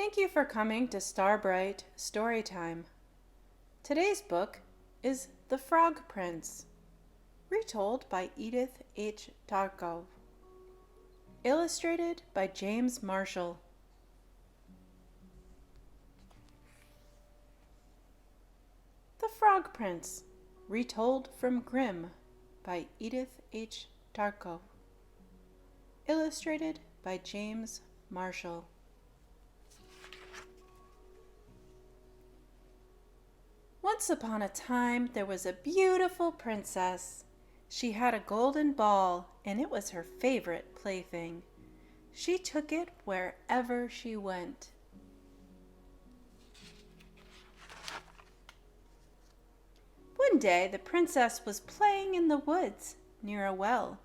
Thank you for coming to Starbright Storytime. Today's book is The Frog Prince, retold by Edith H. Tarcov, illustrated by James Marshall. The Frog Prince, retold from Grimm by Edith H. Tarcov, illustrated by James Marshall. Once upon a time, there was a beautiful princess. She had a golden ball, and it was her favorite plaything. She took it wherever she went. One day, the princess was playing in the woods near a well.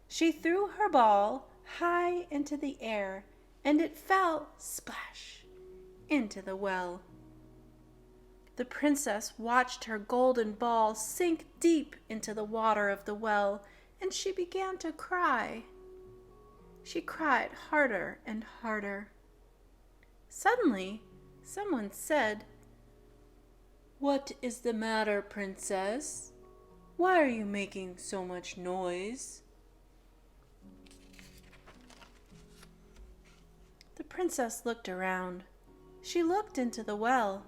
She threw her ball high into the air, and it fell, splash, into the well. The princess watched her golden ball sink deep into the water of the well, and she began to cry. She cried harder and harder. Suddenly, someone said, "What is the matter, princess? Why are you making so much noise?" The princess looked around. She looked into the well.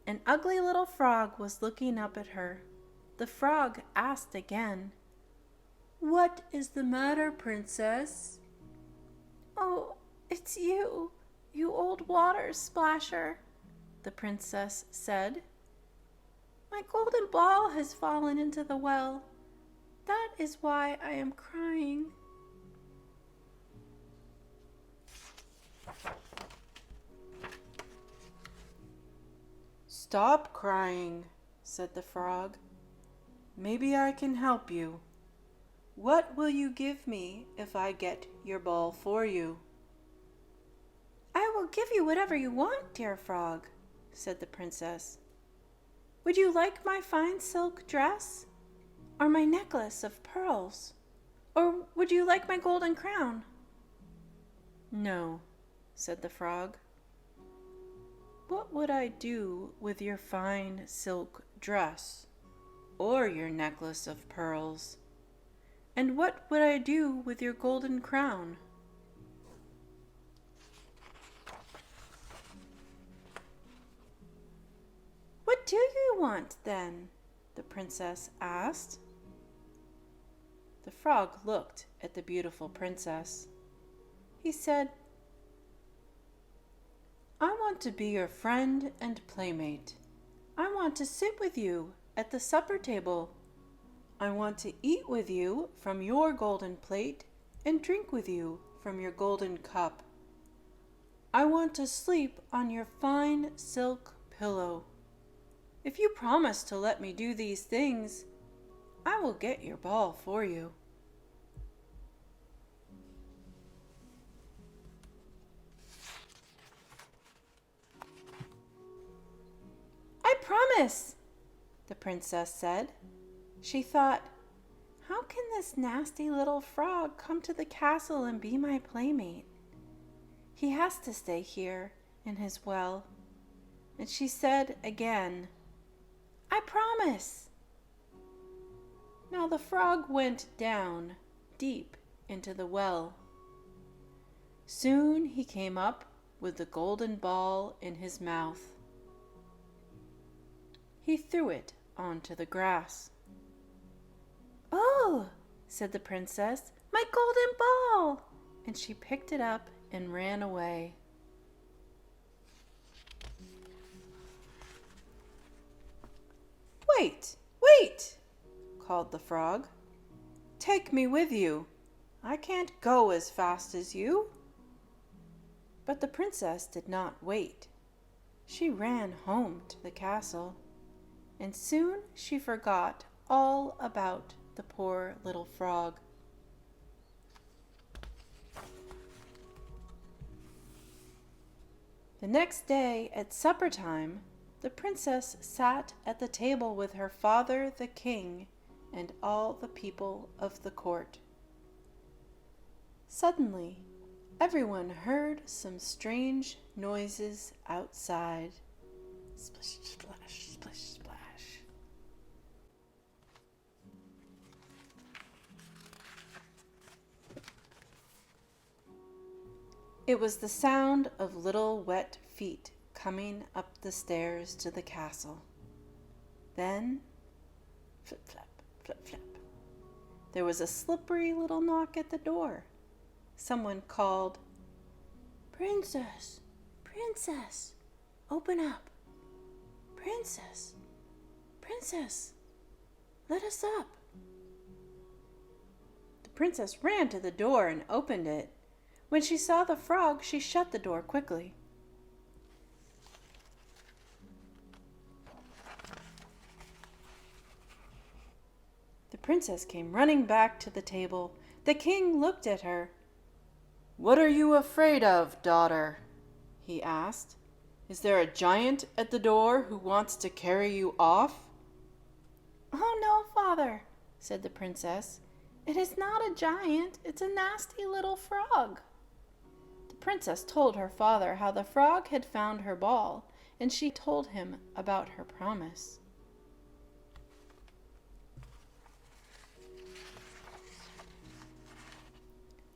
An ugly little frog was looking up at her. The frog asked again, "What is the matter, princess?" "Oh, it's you, you old water splasher," the princess said. "My golden ball has fallen into the well. That is why I am crying." "Stop crying," said the frog. "Maybe I can help you. What will you give me if I get your ball for you?" "I will give you whatever you want, dear frog," said the princess. "Would you like my fine silk dress? Or my necklace of pearls? Or would you like my golden crown?" "No," said the frog. "What would I do with your fine silk dress, or your necklace of pearls? And what would I do with your golden crown?" "What do you want, then?" the princess asked. The frog looked at the beautiful princess. He said, "I want to be your friend and playmate. I want to sit with you at the supper table. I want to eat with you from your golden plate and drink with you from your golden cup. I want to sleep on your fine silk pillow. If you promise to let me do these things, I will get your ball for you." "I promise," the princess said. She thought, "How can this nasty little frog come to the castle and be my playmate? He has to stay here in his well." And she said again, "I promise." Now the frog went down deep into the well. Soon he came up with the golden ball in his mouth. He threw it onto the grass. "Oh," said the princess, "my golden ball!" And she picked it up and ran away. "Wait, wait!" called the frog. "Take me with you. I can't go as fast as you." But the princess did not wait. She ran home to the castle, and soon she forgot all about the poor little frog. The next day at supper time, the princess sat at the table with her father the king and all the people of the court. Suddenly, Everyone heard some strange noises outside. Splish, splash, splish, splash. It was the sound of little wet feet coming up the stairs to the castle. Then, flip, flap, flip, flap. There was a slippery little knock at the door. Someone called, "Princess, princess, open up. Princess, princess, let us up." The princess ran to the door and opened it. When she saw the frog, she shut the door quickly. The princess came running back to the table. The king looked at her. "What are you afraid of, daughter?" he asked. "Is there a giant at the door who wants to carry you off?" "Oh no, father," said the princess. "It is not a giant, it's a nasty little frog." The princess told her father how the frog had found her ball, and she told him about her promise.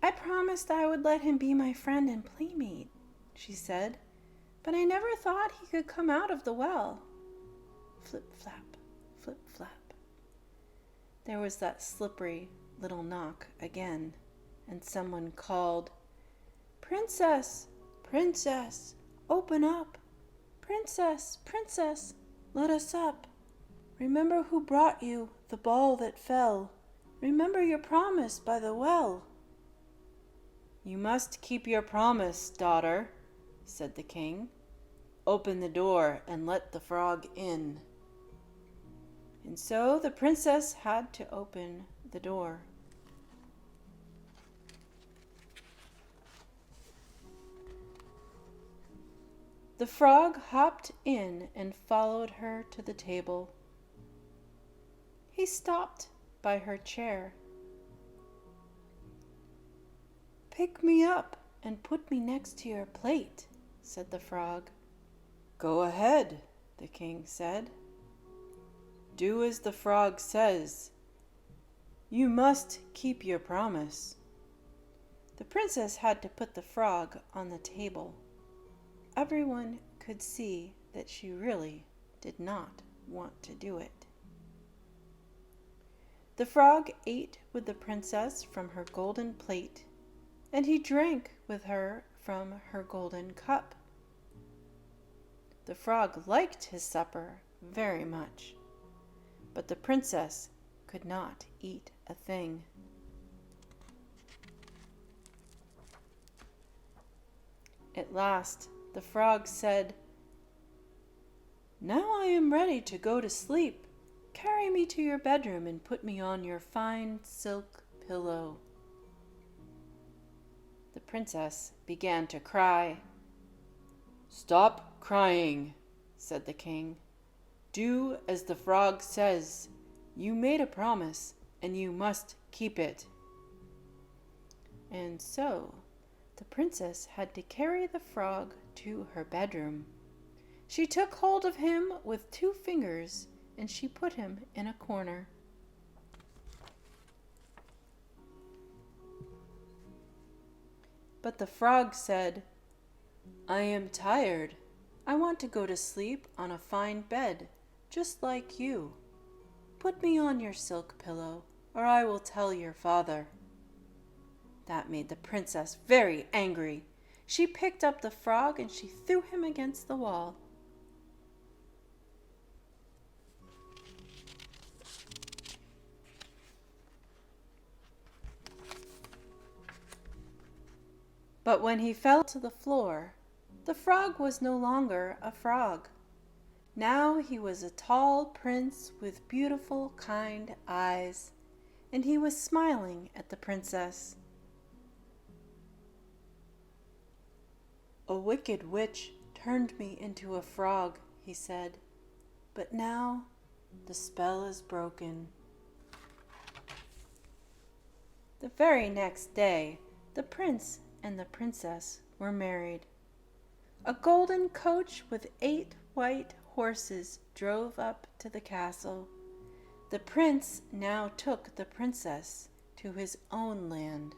"I promised I would let him be my friend and playmate," she said, "but I never thought he could come out of the well." Flip, flap, flip, flap. There was that slippery little knock again, and someone called, "Princess, princess, open up. Princess, princess, let us up. Remember who brought you the ball that fell. Remember your promise by the well." "You must keep your promise, daughter," said the king. "Open the door and let the frog in." And so the princess had to open the door. The frog hopped in and followed her to the table. He stopped by her chair. "Pick me up and put me next to your plate," said the frog. "Go ahead," the king said. "Do as the frog says. You must keep your promise." The princess had to put the frog on the table. Everyone could see that she really did not want to do it. The frog ate with the princess from her golden plate, and he drank with her from her golden cup. The frog liked his supper very much, but the princess could not eat a thing. At last, the frog said, "Now I am ready to go to sleep. Carry me to your bedroom and put me on your fine silk pillow." The princess began to cry. "Stop crying," said the king. "Do as the frog says. You made a promise, and you must keep it." And so the princess had to carry the frog to her bedroom. She took hold of him with 2 fingers, and she put him in a corner. But the frog said, "I am tired. I want to go to sleep on a fine bed, just like you. Put me on your silk pillow, or I will tell your father." That made the princess very angry. She picked up the frog and she threw him against the wall. But when he fell to the floor, the frog was no longer a frog. Now he was a tall prince with beautiful, kind eyes, and he was smiling at the princess. "A wicked witch turned me into a frog," he said, "but now the spell is broken." The very next day, the prince and the princess were married. A golden coach with 8 white horses drove up to the castle. The prince now took the princess to his own land,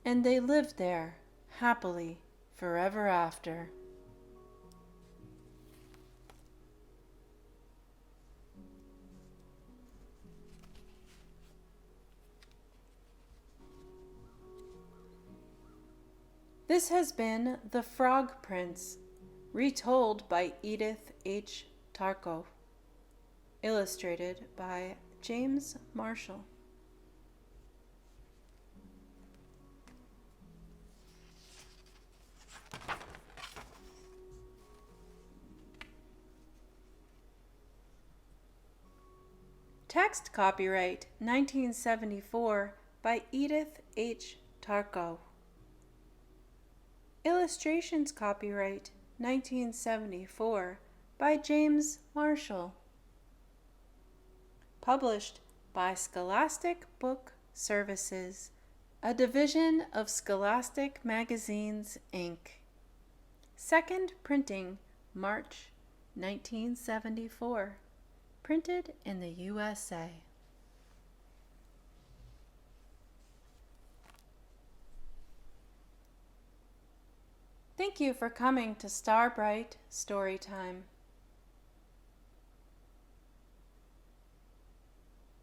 and they lived there happily forever after. This has been The Frog Prince, retold by Edith H. Tarcov, illustrated by James Marshall. Text copyright 1974 by Edith H. Tarcov. Illustrations copyright 1974 by James Marshall. Published by Scholastic Book Services, a division of Scholastic Magazines, Inc. Second printing, March 1974. Printed in the USA. Thank you for coming to Starbright Storytime.